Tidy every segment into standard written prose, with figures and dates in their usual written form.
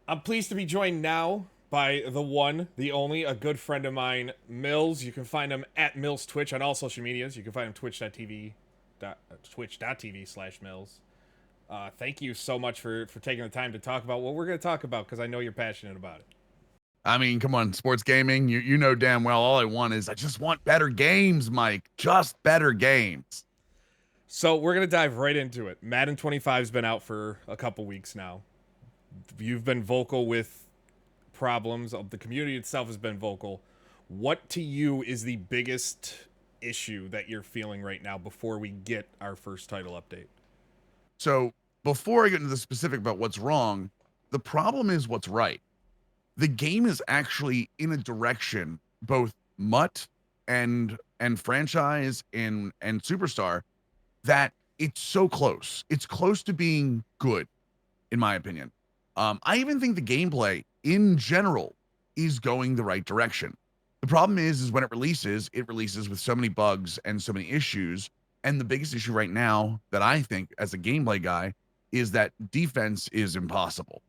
I'm pleased to be joined now by the one, the only, a good friend of mine, Mills. You can find him at Mills Twitch on all social medias. You can find him twitch.tv/Mills. Thank you so much for taking the time to talk about what we're going to talk about because I know you're passionate about it. I mean, come on, sports gaming. You know damn well all I want is I just want better games, Mike. Just better games. So we're going to dive right into it. Madden 25's been out for a couple weeks now. You've been vocal with problems. The community itself has been vocal. What to you is the biggest issue that you're feeling right now before we get our first title update? So before I get into the specific about what's wrong, the problem is what's right. The game is actually in a direction, both MUT and franchise and superstar, that it's so close. It's close to being good, in my opinion. I even think the gameplay in general is going the right direction. The problem is when it releases with so many bugs and so many issues. And the biggest issue right now that I think as a gameplay guy is that defense is impossible.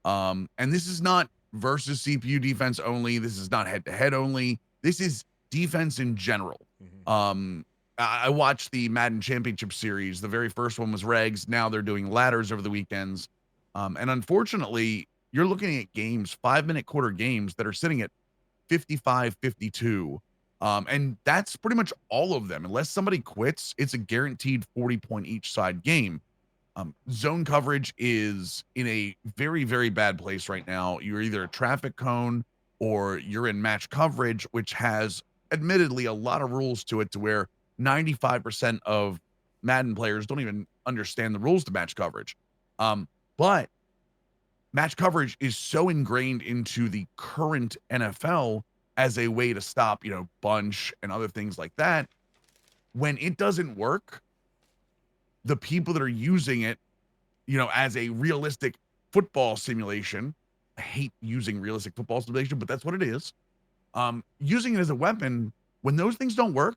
And this is not versus CPU defense only. This is not head to head only. This is defense in general. Mm-hmm. I watched the Madden Championship Series. The very first one was regs. Now they're doing ladders over the weekends. And unfortunately, you're looking at games, 5-minute quarter games that are sitting at 55, 52. And that's pretty much all of them. Unless somebody quits, it's a guaranteed 40-point each side game. Zone coverage is in a very, very bad place right now. You're either a traffic cone or you're in match coverage, which has admittedly a lot of rules to it to where 95% of Madden players don't even understand the rules to match coverage. But match coverage is so ingrained into the current NFL as a way to stop, bunch and other things like that. When it doesn't work, the people that are using it, as a realistic football simulation, I hate using realistic football simulation, but that's what it is. Using it as a weapon, when those things don't work,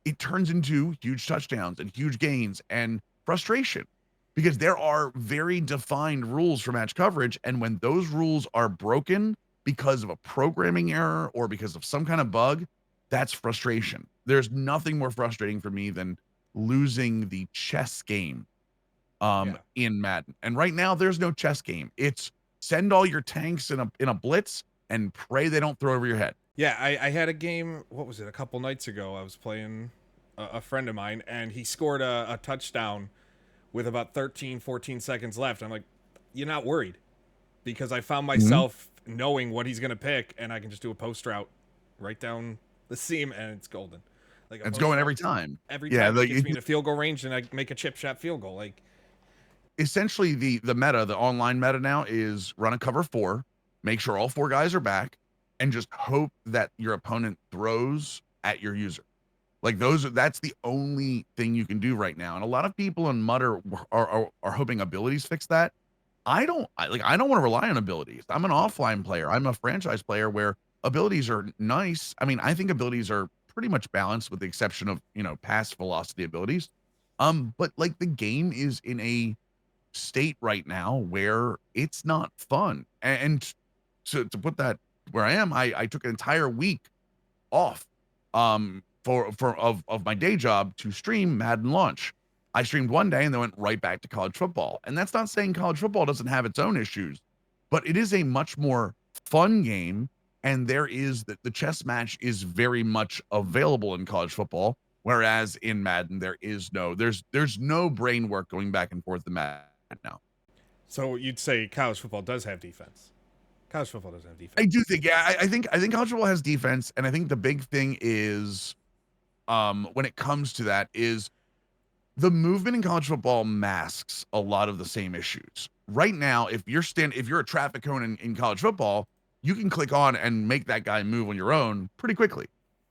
it turns into huge touchdowns and huge gains and frustration because there are very defined rules for match coverage. And when those rules are broken because of a programming error or because of some kind of bug, that's frustration. There's nothing more frustrating for me than losing the chess game Yeah. in Madden. And right now there's no chess game. It's send all your tanks in a blitz and pray they don't throw over your head. Yeah, I had a game, what was it, a couple nights ago. I was playing a friend of mine, and he scored a touchdown with about 13, 14 seconds left. I'm like, you're not worried because I found Mhm. myself knowing what he's going to pick, and I can just do a post route right down the seam, and it's golden. Like a It's post going route every time. every Yeah, time. It like gets me into field goal range, and I make a chip shot field goal. Like, essentially the meta, the online meta now is run a cover 4, make sure all 4 guys are back, and just hope that your opponent throws at your user. Like that's the only thing you can do right now. And a lot of people in Mud are hoping abilities fix that. I don't want to rely on abilities. I'm an offline player. I'm a franchise player where abilities are nice. I mean, I think abilities are pretty much balanced with the exception of, pass velocity abilities. But like the game is in a state right now where it's not fun. And to put that where I am, I took an entire week off of my day job to stream Madden launch. I streamed one day and then went right back to college football. And that's not saying college football doesn't have its own issues, but it is a much more fun game. And there is the chess match is very much available in college football, whereas in Madden there's no brain work going back and forth in Madden now. so you'd say college football does have defense. College football doesn't have I defense. do think, yeah, I think college football has defense, and I think the big thing is when it comes to that is the movement in college football masks a lot of the same issues. Right now, if you're a traffic cone in college football, you can click on and make that guy move on your own pretty quickly.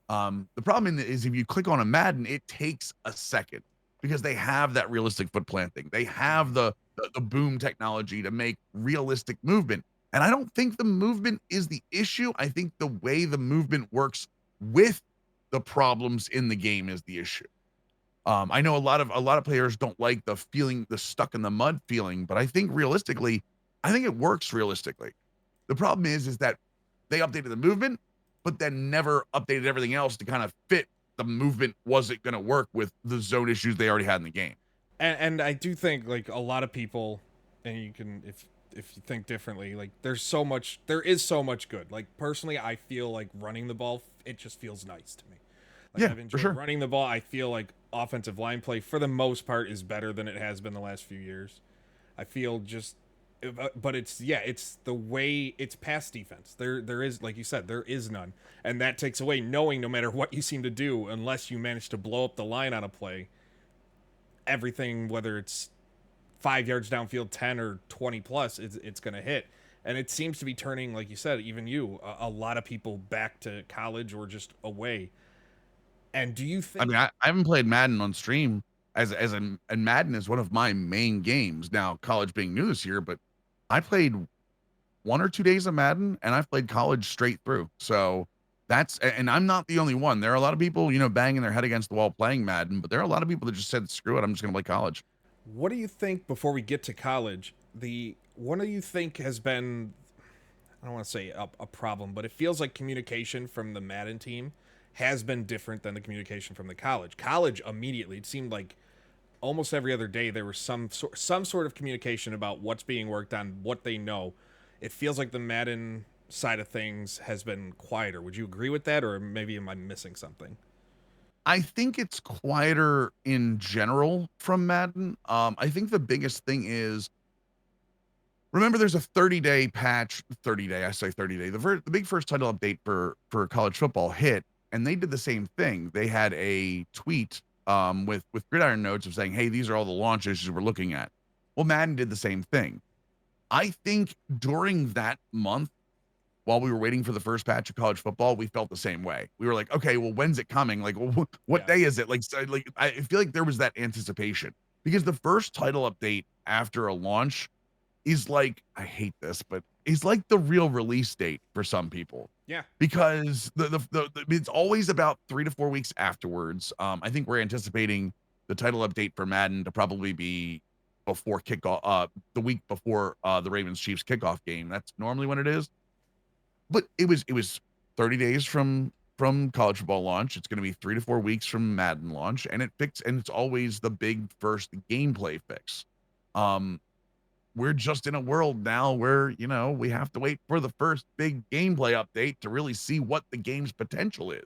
The problem is if you click on a Madden, it takes a second because they have that realistic foot planting. They have Mm-hmm. the boom technology to make realistic movement. And I don't think the movement is the issue. I think the way the movement works with the problems in the game is the issue. I know a lot of players don't like the feeling, the stuck in the mud feeling, but I think realistically, I think it works realistically. The problem is that they updated the movement, but then never updated everything else to kind of fit the movement wasn't going to work with the zone issues they already had in the game. And I do think like a lot of people, and you can if you think differently, like there is so much good. Like personally, I feel like running the ball, it just feels nice to me. Like Yeah, I've for enjoyed sure. running the ball. I feel like offensive line play for the most part is better than it has been the last few years. I feel just but it's yeah, it's the way it's pass defense. There is like you said, there is none. And that takes away knowing no matter what you seem to do, unless you manage to blow up the line on a play, everything whether it's 5 yards downfield, 10 or 20 plus, it's going to hit. And it seems to be turning, like you said, even you, a lot of people back to college or just away. And do you I think, mean, I haven't played Madden on stream and Madden is one of my main games. Now, college being new this year, but I played 1 or 2 days of Madden and I've played college straight through. So and I'm not the only one. There are a lot of people, banging their head against the wall playing Madden, but there are a lot of people that just said, screw it, I'm just gonna play college. what do you think before we get to college? What do you think has been, I don't want to say a problem, but it feels like communication from the Madden team has been different than the communication from the college. College immediately, it seemed like almost every other day there was some sort of communication about what's being worked on, what they know. It feels like the Madden side of things has been quieter. Would you agree with that, or maybe am I missing something? I think it's quieter in general from Madden. I think the biggest thing is remember there's a 30-day patch, 30-day, I say 30-day. The big first title update for college football hit, and they did the same thing. They had a tweet with gridiron notes of saying, "Hey, these are all the launch issues we're looking at." Well, Madden did the same thing. I think during that month, while we were waiting for the first patch of college football, we felt the same way. We were like, "Okay, well, when's it coming? Like, what Yeah. day is it?" Like, I feel like there was that anticipation because the first title update after a launch is like, I hate this, but is like the real release date for some people Yeah. because it's always about 3 to 4 weeks afterwards. I think we're anticipating the title update for Madden to probably be before kickoff, the week before the Ravens Chiefs kickoff game. That's normally when it is, but it was 30 days from college football launch. It's going to be 3 to 4 weeks from Madden launch, and it's always the big first gameplay fix. Um, we're just in a world now where, we have to wait for the first big gameplay update to really see what the game's potential is.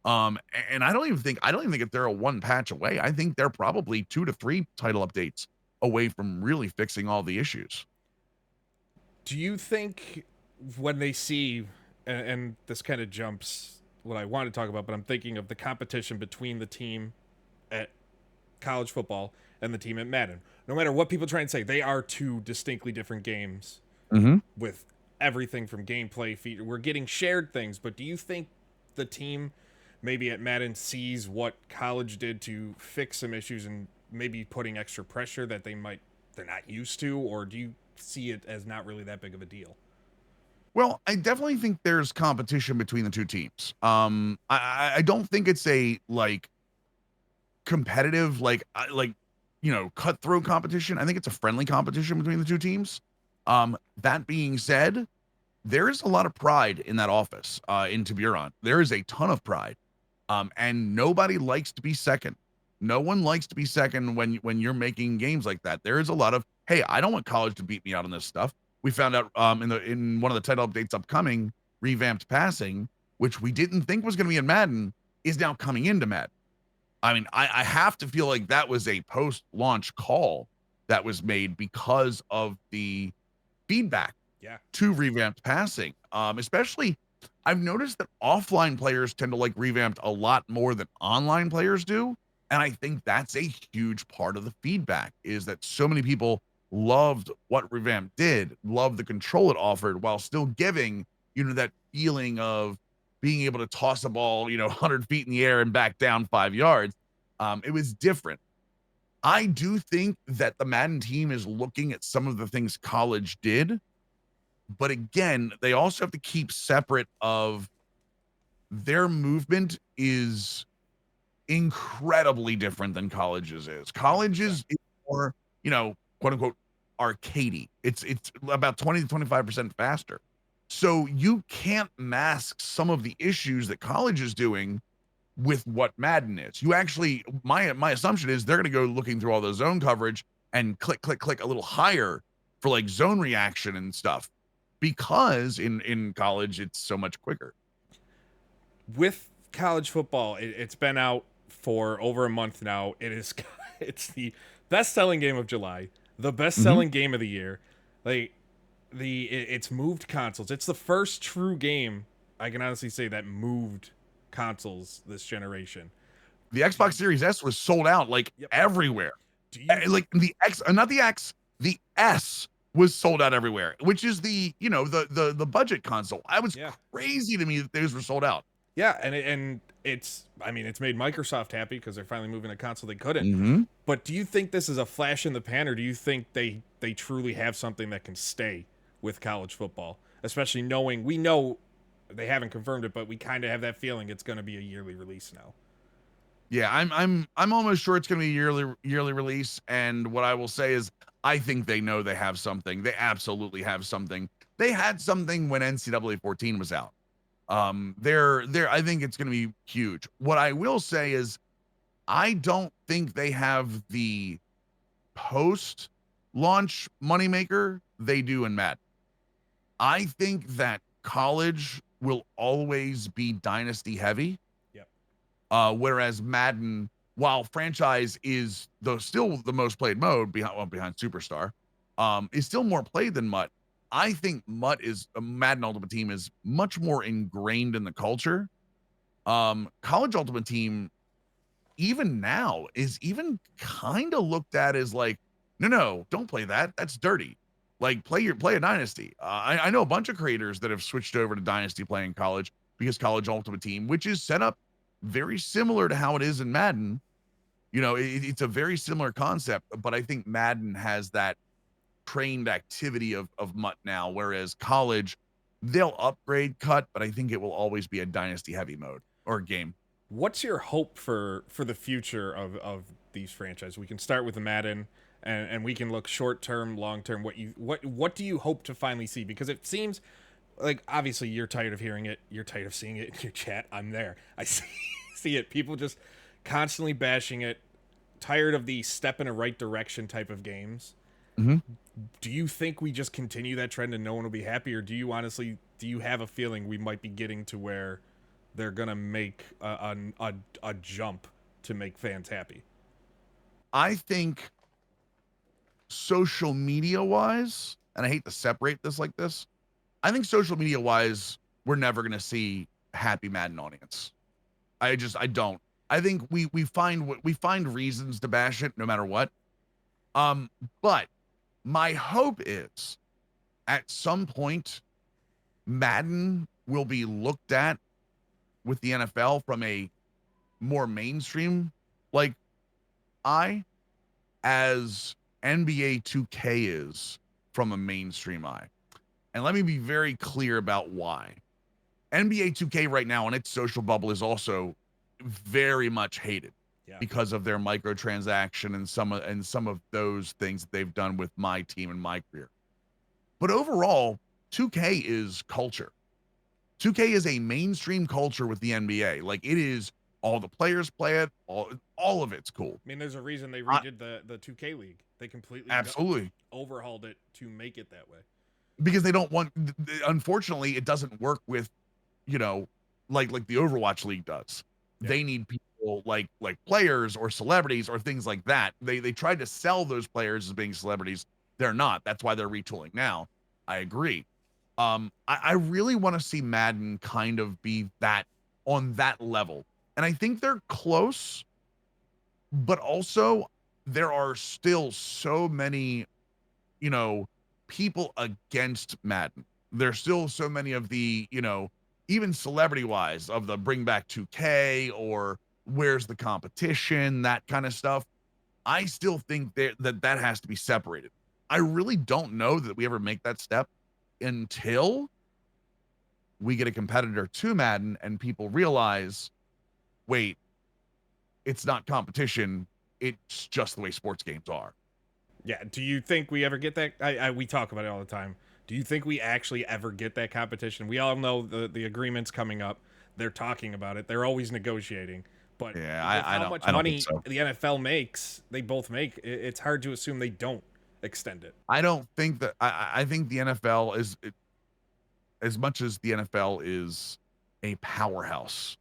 And I don't even think if they're a one patch away. I think they're probably 2 to 3 title updates away from really fixing all the issues. Do you think when they see, and this kind of jumps what I want to talk about, but I'm thinking of the competition between the team at college football and the team at Madden. No matter what people try and say, they are two distinctly different games Mm-hmm. with everything from gameplay feature. We're getting shared things, but do you think the team maybe at Madden sees what college did to fix some issues and maybe putting extra pressure that they're not used to, or do you see it as not really that big of a deal? Well, I definitely think there's competition between the two teams. I don't think it's a like competitive, cutthroat competition. I think it's a friendly competition between the two teams. That being said, there is a lot of pride in that office, in Tiburon. There is a ton of pride. And nobody likes to be second. No one likes to be second when you're making games like that. There is a lot of, hey, I don't want college to beat me out on this stuff. We found out in one of the title updates upcoming, revamped passing, which we didn't think was going to be in Madden, is now coming into Madden. I mean, I have to feel like that was a post-launch call that was made because of the feedback Yeah. to revamped passing. Especially, I've noticed that offline players tend to like revamped a lot more than online players do. And I think that's a huge part of the feedback is that so many people loved what revamped did, loved the control it offered while still giving, that feeling of being able to toss a ball, 100 feet in the air and back down 5 yards. It was different. I do think that the Madden team is looking at some of the things college did, but again, they also have to keep separate of their movement is incredibly different than colleges is. Oh, yeah. Colleges is more, quote unquote arcadey. It's about 20 to 25% faster. So you can't mask some of the issues that college is doing with what Madden is. You actually, my assumption is they're going to go looking through all the zone coverage and click a little higher for like zone reaction and stuff, because in college it's so much quicker. With college football, it's been out for over a month now. It is it's the best selling game of July, the best Mhm. selling game of the year. Like it's moved consoles. It's the first true game I can honestly say that moved consoles this generation. The Do Xbox you, Series S was sold out like yep. everywhere. Do you Like the X, not the X, the S was sold out everywhere, which is the, the budget console. I was yeah. crazy to me that those were sold out. Yeah, and it's I mean it's made Microsoft happy because they're finally moving a console they couldn't. Mhm. But do you think this is a flash in the pan, or do you think they truly have something that can stay with college football? Especially knowing we know they haven't confirmed it, but we kind of have that feeling it's going to be a yearly release now. Yeah, I'm almost sure it's going to be a yearly release, and what I will say is I think they know they have something. They absolutely have something. They had something when NCAA 14 was out. They're I think it's going to be huge. What I will say is I don't think they have the post launch moneymaker they do in Madden. I think that college will always be dynasty heavy. Yep. Whereas Madden, while franchise is still the most played mode behind Superstar, is still more played than MUT. I think MUT is Madden Ultimate Team is much more ingrained in the culture. College Ultimate Team, even now, is even kind of looked at as like, no, don't play that. That's dirty. Like play a Dynasty. I know a bunch of creators that have switched over to Dynasty playing college because College Ultimate Team, which is set up very similar to how it is in Madden. It's a very similar concept, but I think Madden has that trained activity of MUT now, whereas college, they'll upgrade cut, but I think it will always be a dynasty heavy mode or game. What's your hope for the future of these franchises? We can start with the Madden, and we can look short term, long term. What do you hope to finally see? Because it seems like obviously you're tired of hearing it, you're tired of seeing it in your chat. I'm there. I see it. People just constantly bashing it. Tired of the step in a right direction type of games. Mhm. Do you think we just continue that trend and no one will be happy, or do you have a feeling we might be getting to where they're gonna make a jump to make fans happy? I think social media wise, and I hate to separate this like this, I think social media wise, we're never gonna see happy Madden audience. I don't. I think we find reasons to bash it no matter what. Um, but my hope is at some point Madden will be looked at with the NFL from a more mainstream like eye as NBA 2K is from a mainstream eye. And let me be very clear about why. NBA 2K right now on its social bubble is also very much hated Yeah. because of their microtransaction and some of those things that they've done with my team and my career. But overall, 2K is culture. 2K is a mainstream culture with the NBA. Like it is all the players play it, all of it's cool. I mean, there's a reason they I, redid the 2K league. They completely absolutely. overhauled it to make it that way. Because they don't want unfortunately it doesn't work with, you know, like the Overwatch League does. Yeah. They need people like players or celebrities or things like that. They tried to sell those players as being celebrities. They're not. That's why they're retooling now. I agree. I really want to see Madden kind of be that on that level. And I think they're close, but also there are still so many, you know, people against Madden. There's still so many of the, even celebrity wise of the bring back 2K or where's the competition, that kind of stuff. I still think that has to be separated. I really don't know that we ever make that step until we get a competitor to Madden and people realize, wait, it's not competition. It's just the way sports games are. Yeah. Do you think we ever get that? We talk about it all the time. Do you think we actually ever get that competition? We all know the agreement's coming up. They're talking about it. They're always negotiating. But Yeah, with I how don't much I don't think money so. the NFL makes, they both make, it's hard to assume they don't extend it. I don't think that I think the NFL is as much as the NFL is a powerhouse.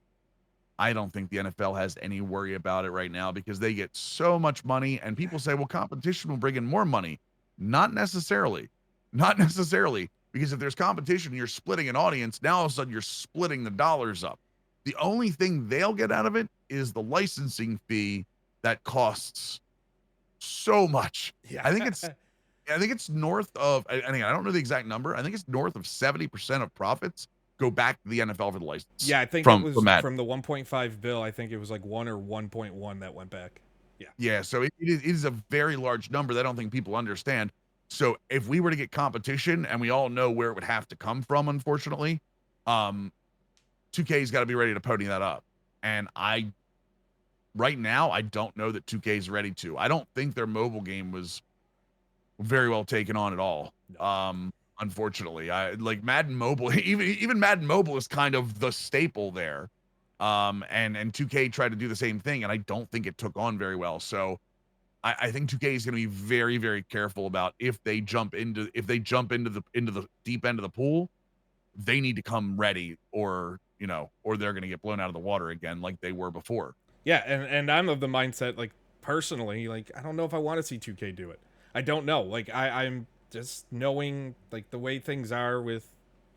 I don't think the NFL has any worry about it right now because they get so much money and people say, well, competition will bring in more money. Not necessarily. Not necessarily. Because if there's competition, you're splitting an audience. Now all of a sudden you're splitting the dollars up. The only thing they'll get out of it is the licensing fee that costs so much. Yeah. I think it's I think it's north of I don't know the exact number. I think it's north of 70% of profits go back to the NFL for the license Yeah, I think it from was Madden. from the 1.5 bill. I think it was like 1 or 1.1 that went back. Yeah. Yeah, so it is a very large number that I don't think people understand. So if we were to get competition, and we all know where it would have to come from, unfortunately, um, 2K's got to be ready to pony that up. And right now, I don't know that 2K is ready to. I don't think their mobile game was very well taken on at all. No. Unfortunately, I like Madden Mobile. Even Madden Mobile is kind of the staple there. And 2K tried to do the same thing, and I don't think it took on very well. So I think 2K is going to be very, very careful about if they jump into the deep end of the pool, they need to come ready, or they're going to get blown out of the water again like they were before. Yeah, and I'm of the mindset, like, personally, like, I don't know if I want to see 2K do it. I don't know. Like, I'm just knowing, like, the way things are with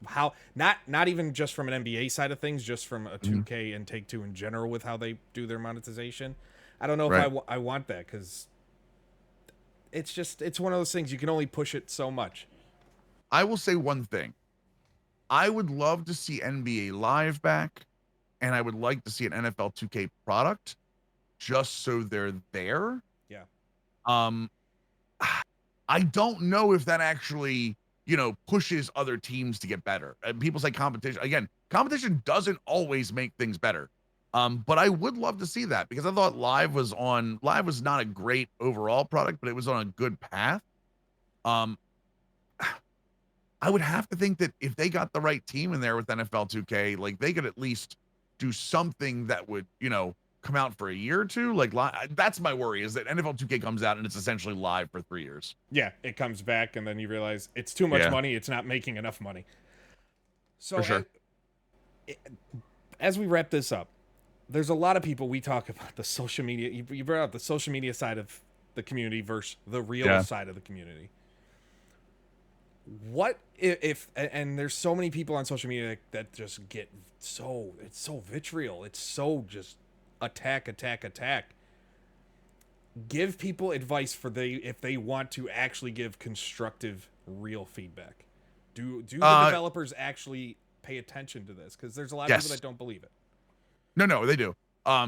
how not even just from an NBA side of things, just from a Mhm. 2K and Take Two in general with how they do their monetization. I don't know if Right. I want that, because it's one of those things you can only push it so much. I will say one thing. I would love to see NBA Live back, and I would like to see an NFL 2K product just so they're there. Yeah. Um, I don't know if that actually, pushes other teams to get better. And people say competition. Again, competition doesn't always make things better. But I would love to see that because I thought Live was not a great overall product, but it was on a good path. Um, I would have to think that if they got the right team in there with NFL 2K, like they could at least do something that would, come out for a year or two. That's my worry is that NFL 2K comes out and it's essentially live for 3 years. Yeah, it comes back and then you realize it's too much Yeah, money, it's not making enough money. for So sure. as we wrap this up, there's a lot of people we talk about the social media. You brought up the social media side of the community versus the real Yeah. side of the community. What if and there's so many people on social media that just get it's so vitriol. It's so just attack, attack, attack. Give people advice for they if they want to actually give constructive, real feedback. Do the Uh, developers actually pay attention to this? Because there's a lot of people yes. that don't believe it. No, they do.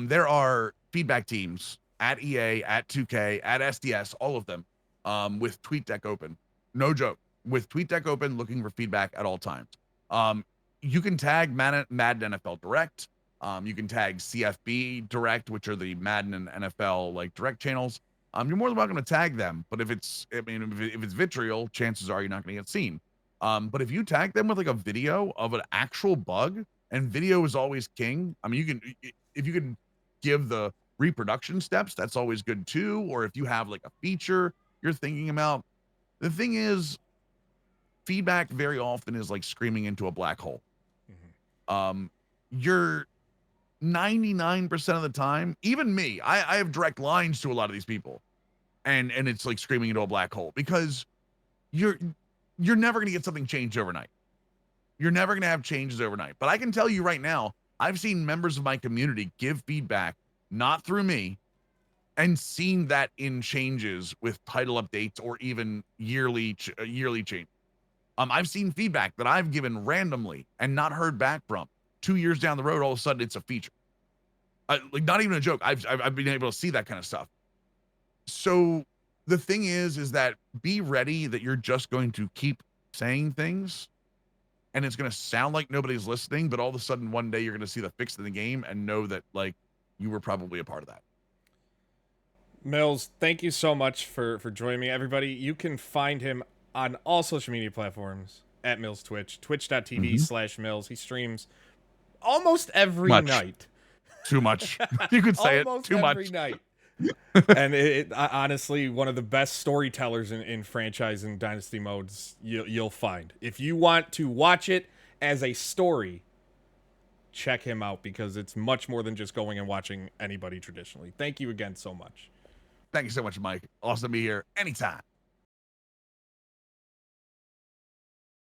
There are feedback teams at EA, at 2K, at SDS, all of them, with TweetDeck open. No joke. With TweetDeck open, looking for feedback at all times. Um, you can tag Madden NFL Direct. You can tag CFB Direct, which are the Madden and NFL like direct channels. You're more than welcome to tag them. But if it's vitriol, chances are you're not going to get seen. But if you tag them with like a video of an actual bug, and video is always king. I mean, if you can give the reproduction steps, that's always good too. Or if you have like a feature you're thinking about. The thing is, feedback very often is like screaming into a black hole. Mm-hmm. You're 99% of the time, even me, I have direct lines to a lot of these people, and it's like screaming into a black hole because you're you're never gonna get something changed overnight. You're never going to have changes overnight. But I can tell you right now, I've seen members of my community give feedback, not through me, and seen that in changes with title updates or even yearly change. I've seen feedback that I've given randomly and not heard back from. 2 years down the road, all of a sudden it's a feature. Like not even a joke. I've been able to see that kind of stuff. So the thing is that be ready that you're just going to keep saying things and it's going to sound like nobody's listening, but all of a sudden one day you're going to see the fix in the game and know that like you were probably a part of that. Mills, thank you so much for joining me. Everybody, you can find him on all social media platforms at Mills Twitch, twitch.tv/Mills. He streams almost every Much. night. Too much. You could say it. Almost Too every much. night. And honestly, one of the best storytellers in franchise and dynasty modes you'll find. If you want to watch it as a story, check him out because it's much more than just going and watching anybody traditionally. Thank you again so much. Thank you so much, Mike. Awesome to be here anytime.